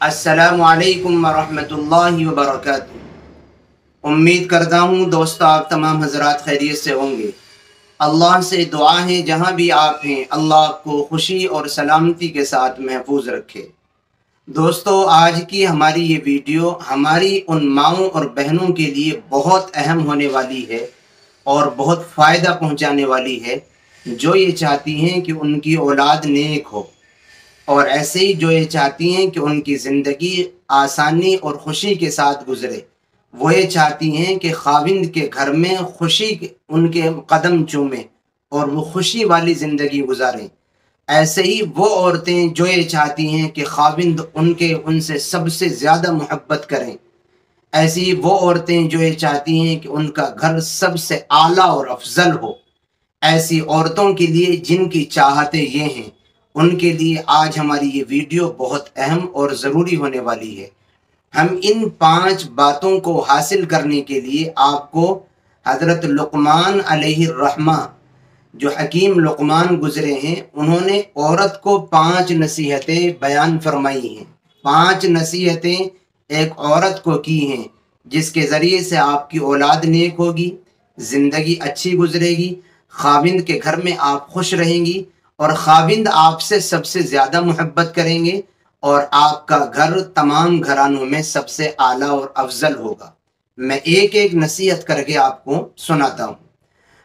अस्सलामु अलैकुम वरहमतुल्लाहि वबरकातुहू। उम्मीद करता हूँ दोस्तों आप तमाम हजरात खैरियत से होंगे। अल्लाह से दुआ है जहाँ भी आप हैं अल्लाह आपको खुशी और सलामती के साथ महफूज रखे। दोस्तों आज की हमारी ये वीडियो हमारी उन माँओं और बहनों के लिए बहुत अहम होने वाली है और बहुत फ़ायदा पहुँचाने वाली है जो ये चाहती हैं कि उनकी औलाद नेक हो, और ऐसे ही जो ये चाहती हैं कि उनकी ज़िंदगी आसानी और ख़ुशी के साथ गुज़रे। वो ये चाहती हैं कि खाविंद के घर में खुशी उनके कदम चूमें और वो खुशी वाली ज़िंदगी गुजारें। ऐसे ही वो औरतें जो ये चाहती हैं कि खाविंद उनसे सबसे ज़्यादा मोहब्बत करें। ऐसी ही वो औरतें जो ये चाहती हैं कि उनका घर सबसे आला और अफजल हो। ऐसी औरतों के लिए जिनकी चाहतें ये हैं, उनके लिए आज हमारी ये वीडियो बहुत अहम और ज़रूरी होने वाली है। हम इन 5 बातों को हासिल करने के लिए आपको हज़रत लुक़मान अलैहिर्रहमा, जो हकीम लुक़मान गुज़रे हैं, उन्होंने औरत को 5 नसीहतें बयान फरमाई हैं। 5 नसीहतें एक औरत को की हैं जिसके ज़रिए से आपकी औलाद नेक होगी, ज़िंदगी अच्छी गुजरेगी, खाविंद के घर में आप खुश रहेंगी और खाविंद आपसे सबसे ज़्यादा मोहब्बत करेंगे और आपका घर तमाम घरानों में सबसे आला और अफजल होगा। मैं एक एक नसीहत करके आपको सुनाता हूँ।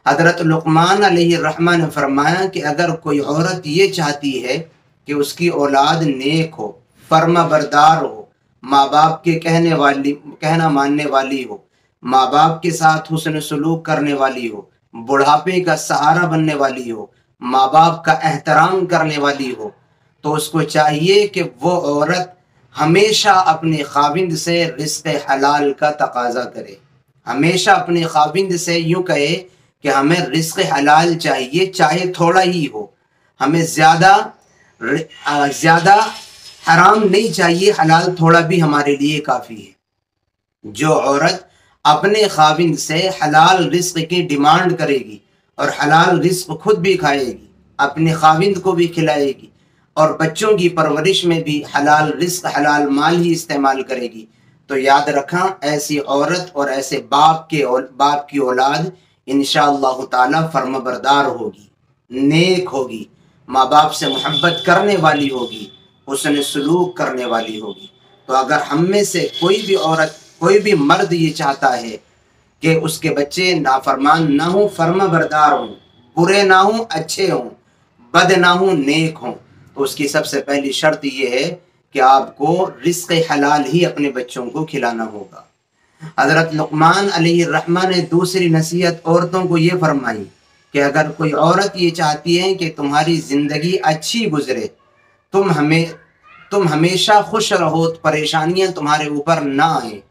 हज़रत लुक़मान अलैहिर्रहमा ने फरमाया कि अगर कोई औरत ये चाहती है कि उसकी औलाद नेक हो, फर्मा बरदार हो, माँ बाप के कहना मानने वाली हो, माँ बाप के साथ हुस्न सलूक करने वाली हो, बुढ़ापे का सहारा बनने वाली हो, माँ बाप का एहतराम करने वाली हो, तो उसको चाहिए कि वो औरत हमेशा अपने खाविंद से रिज़्क़ हलाल का तकाज़ा करे। हमेशा अपने खाविंद से यूँ कहे कि हमें रिज़्क़ हलाल चाहिए, चाहे थोड़ा ही हो, हमें ज़्यादा हराम नहीं चाहिए, हलाल थोड़ा भी हमारे लिए काफ़ी है। जो औरत अपने खाविंद से हलाल रिज़्क़ की डिमांड करेगी और हलाल रिज़्क़ खुद भी खाएगी, अपने खाविंद को भी खिलाएगी और बच्चों की परवरिश में भी हलाल रिज़्क़ हलाल माल ही इस्तेमाल करेगी, तो याद रखा ऐसी औरत और ऐसे बाप की औलाद इंशाअल्लाह ताला फर्माबरदार होगी, नेक होगी, माँ बाप से मोहब्बत करने वाली होगी, हुस्न सलूक करने वाली होगी। तो अगर हम में से कोई भी औरत, कोई भी मर्द ये चाहता है कि उसके बच्चे नाफरमान ना हों, फर्माबरदार हों, बुरे ना हों, अच्छे हों, बद ना हों, नेक हों, तो उसकी सबसे पहली शर्त ये है कि आपको रिज़्क़ हलाल ही अपने बच्चों को खिलाना होगा। हज़रत लुक़मान अलैहिर्रहमा ने दूसरी नसीहत औरतों को ये फरमाई कि अगर कोई औरत ये चाहती है कि तुम्हारी ज़िंदगी अच्छी गुजरे, तुम हमेशा खुश रहो, परेशानियां तुम्हारे ऊपर ना आए,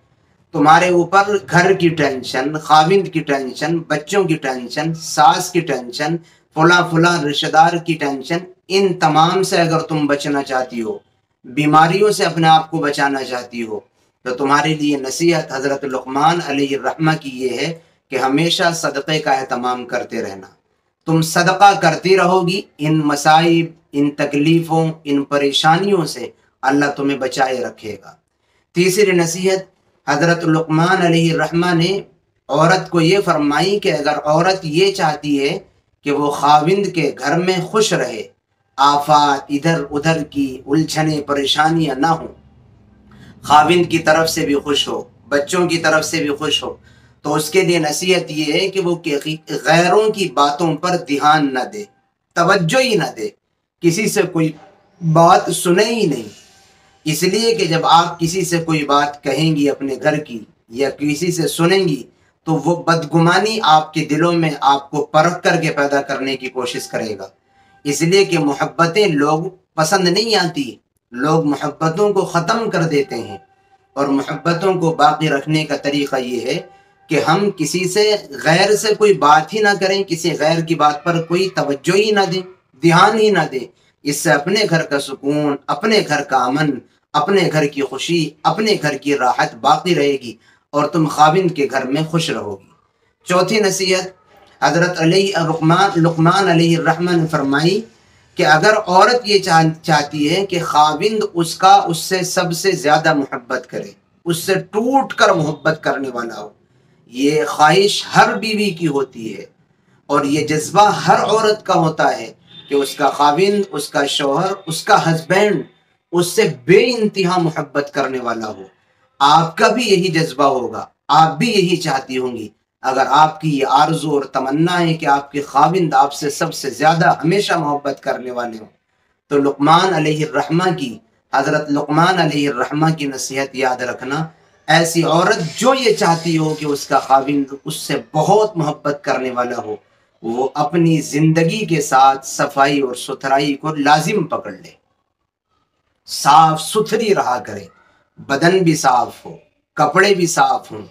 तुम्हारे ऊपर घर की टेंशन, खाविंद की टेंशन, बच्चों की टेंशन, सास की टेंशन, फुला रिश्तेदार की टेंशन, इन तमाम से अगर तुम बचना चाहती हो, बीमारियों से अपने आप को बचाना चाहती हो, तो तुम्हारे लिए नसीहत हज़रत लुक़मान अलैहिर्रहमा की ये है कि हमेशा सदक़े का एहतमाम करते रहना। तुम सदका करती रहोगी, इन मसाइब, इन तकलीफ़ों, इन परेशानियों से अल्लाह तुम्हें बचाए रखेगा। तीसरी नसीहत हज़रत लुक़मान अलैहिर्रहमा ने औरत को ये फरमाई कि अगर औरत ये चाहती है कि वो खाविंद के घर में खुश रहे, आफात इधर उधर की उलझने परेशानियां ना हो, खाविंद की तरफ से भी खुश हो, बच्चों की तरफ से भी खुश हो, तो उसके लिए नसीहत ये है कि वो गैरों की बातों पर ध्यान न दे, तवज्जो ही न दे, किसी से कोई बात सुने ही नहीं। इसलिए कि जब आप किसी से कोई बात कहेंगी अपने घर की या किसी से सुनेंगी, तो वो बदगुमानी आपके दिलों में आपको परख करके पैदा करने की कोशिश करेगा। इसलिए कि मोहब्बतें लोग पसंद नहीं आती, लोग मोहब्बतों को ख़त्म कर देते हैं, और मोहब्बतों को बाकी रखने का तरीक़ा ये है कि हम किसी से गैर से कोई बात ही ना करें, किसी गैर की बात पर कोई तवज्जो ही ना दें, ध्यान ही ना दें। इससे अपने घर का सुकून, अपने घर का अमन, अपने घर की खुशी, अपने घर की राहत बाकी रहेगी और तुम खाविंद के घर में खुश रहोगी। चौथी नसीहत हज़रत लुक़मान अलैहिर्रहमा ने फरमाई کہ اگر عورت یہ چاہتی ہے کہ خاوند اس سے سب سے زیادہ محبت کرے، اس سے ٹوٹ کر محبت کرنے والا ہو، یہ خواہش ہر بیوی کی ہوتی ہے، اور یہ جذبہ ہر عورت کا ہوتا ہے کہ اس کا خاوند، اس کا شوہر، اس کا ہسبینڈ اس سے بے انتہا محبت کرنے والا ہو۔ آپ کا بھی یہی جذبہ ہوگا، آپ بھی یہی چاہتی ہوں گی۔ اگر آپ کی یہ آرزو اور تمنا ہے کہ آپ کے خاوند آپ سے سب سے زیادہ ہمیشہ محبت کرنے والے ہوں، تو لقمان علیہ الرحمہ کی، حضرت لقمان علیہ الرحمہ کی نصیحت یاد رکھنا۔ ایسی عورت جو یہ چاہتی ہو کہ اس کا خاوند اس سے بہت محبت کرنے والا ہو، وہ اپنی زندگی کے ساتھ صفائی اور ستھرائی کو لازم پکڑ لے، صاف ستھری رہا کرے، بدن بھی صاف ہو، کپڑے بھی صاف ہوں۔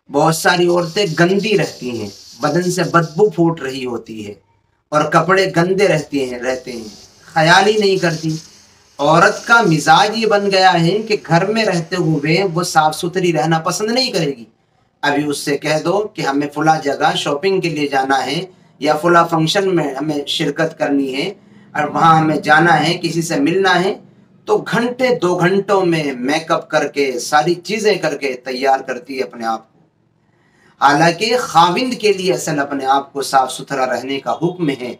بہت ساری عورتیں گندی رہتی ہیں، بدن سے بدبو پھوٹ رہی ہوتی ہے، اور کپڑے گندے رہتے ہیں، خیال ہی نہیں کرتی۔ عورت کا مزاج یہ بن گیا ہے کہ گھر میں رہتے ہوئے وہ صاف ستھری رہنا پسند نہیں کرے گی۔ ابھی اس سے کہہ دو کہ ہمیں فلاں جگہ شاپنگ کے لیے جانا ہے، یا فلاں فنکشن میں ہمیں شرکت کرنی ہے، اور وہاں ہمیں جانا ہے، کسی سے ملنا ہے، تو گھنٹے 2 گھنٹوں میں میک اپ کر کے ساری چیزیں کر کے تیار کرتی ہے اپنے آپ کو۔ حالانکہ خاوند کے لیے اصل اپنے آپ کو صاف ستھرا رہنے کا حکم ہے،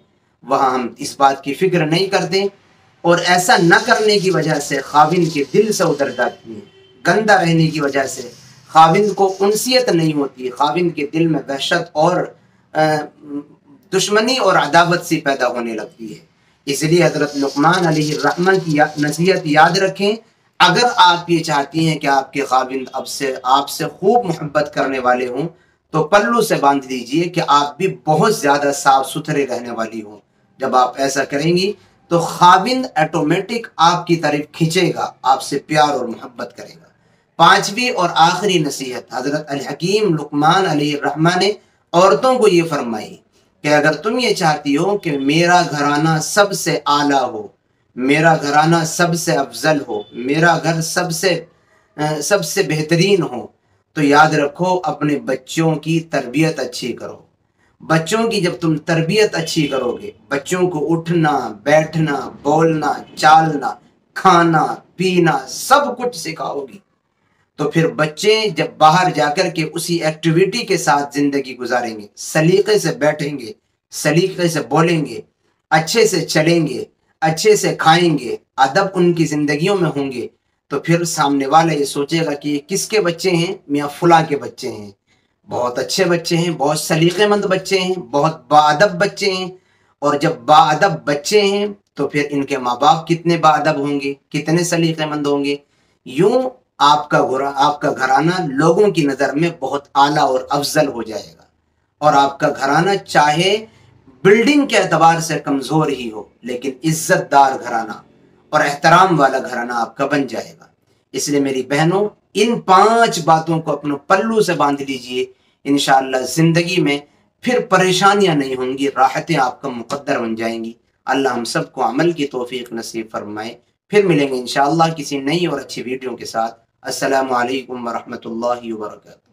وہاں ہم اس بات کی فکر نہیں کرتے، اور ایسا نہ کرنے کی وجہ سے خاوند کے دل سے اتر جاتی ہے۔ گندہ رہنے کی وجہ سے خاوند کو انسیت نہیں ہوتی، خاوند کے دل میں وحشت اور دشمنی اور عداوت سی پیدا ہونے لگتی ہے۔ اس لیے حضرت لقمان علیہ الرحمہ کی نصیحت یاد رکھیں۔ اگر آپ یہ چاہتی ہیں کہ آپ کے خاوند آپ سے خوب محبت کرنے والے ہوں، تو پلو سے باندھ دیجئے کہ آپ بھی بہت زیادہ صاف ستھرے رہنے والی ہوں۔ جب آپ ایسا کریں گی تو خاوند آٹومیٹک آپ کی طرف کھنچے گا، آپ سے پیار اور محبت کرے گا۔ 5ویں اور آخری نصیحت حضرت الحکیم لقمان علیہ الرحمہ نے عورتوں کو یہ فرمائی کہ اگر تم یہ چاہتی ہو کہ میرا گھرانہ سب سے اعلیٰ ہو، میرا گھرانہ سب سے افضل ہو، میرا گھر سب سے بہترین ہو، تو یاد رکھو اپنے بچوں کی تربیت اچھی کرو۔ بچوں کی جب تم تربیت اچھی کرو گے، بچوں کو اٹھنا، بیٹھنا، بولنا، چالنا، کھانا، پینا سب کچھ سکھاؤ گی، تو پھر بچے جب باہر جا کر کے اسی ایکٹیویٹی کے ساتھ زندگی گزاریں گے، سلیقے سے بیٹھیں گے، سلیقے سے بولیں گے، اچھے سے چلیں گے، اچھے سے کھائیں گے، ادب ان کی زندگیوں میں ہوں گے، تو پھر سامنے والا یہ سوچے گا کہ یہ کس کے بچے ہیں؟ میاں فلاں کے بچے ہیں، بہت اچھے بچے ہیں، بہت سلیقے مند بچے ہیں، بہت باادب بچے ہیں۔ اور جب باادب بچے ہیں تو پھر ان کے ماں باپ کتنے باادب ہوں گے، کتنے سلیقے مند ہوں گے۔ یوں آپ کا گھرانہ لوگوں کی نظر میں بہت اعلیٰ اور افضل ہو جائے گا، اور آپ کا گھرانہ چاہے بلڈنگ کے اعتبار سے کمزور ہی ہو، لیکن عزت دار گھرانہ اور احترام والا گھرانہ آپ کا بن جائے گا۔ اس لیے میری بہنوں، ان 5 باتوں کو اپنے پلو سے باندھ لیجئے، انشاءاللہ زندگی میں پھر پریشانیاں نہیں ہوں گی، راحتیں آپ کا مقدر بن جائیں گی۔ اللہ ہم سب کو عمل کی توفیق نصیب فرمائے۔ پھر ملیں گے انشاءاللہ کسی نئی اور اچھی ویڈیو کے ساتھ۔ السلام علیکم ورحمۃ اللہ وبرکاتہ۔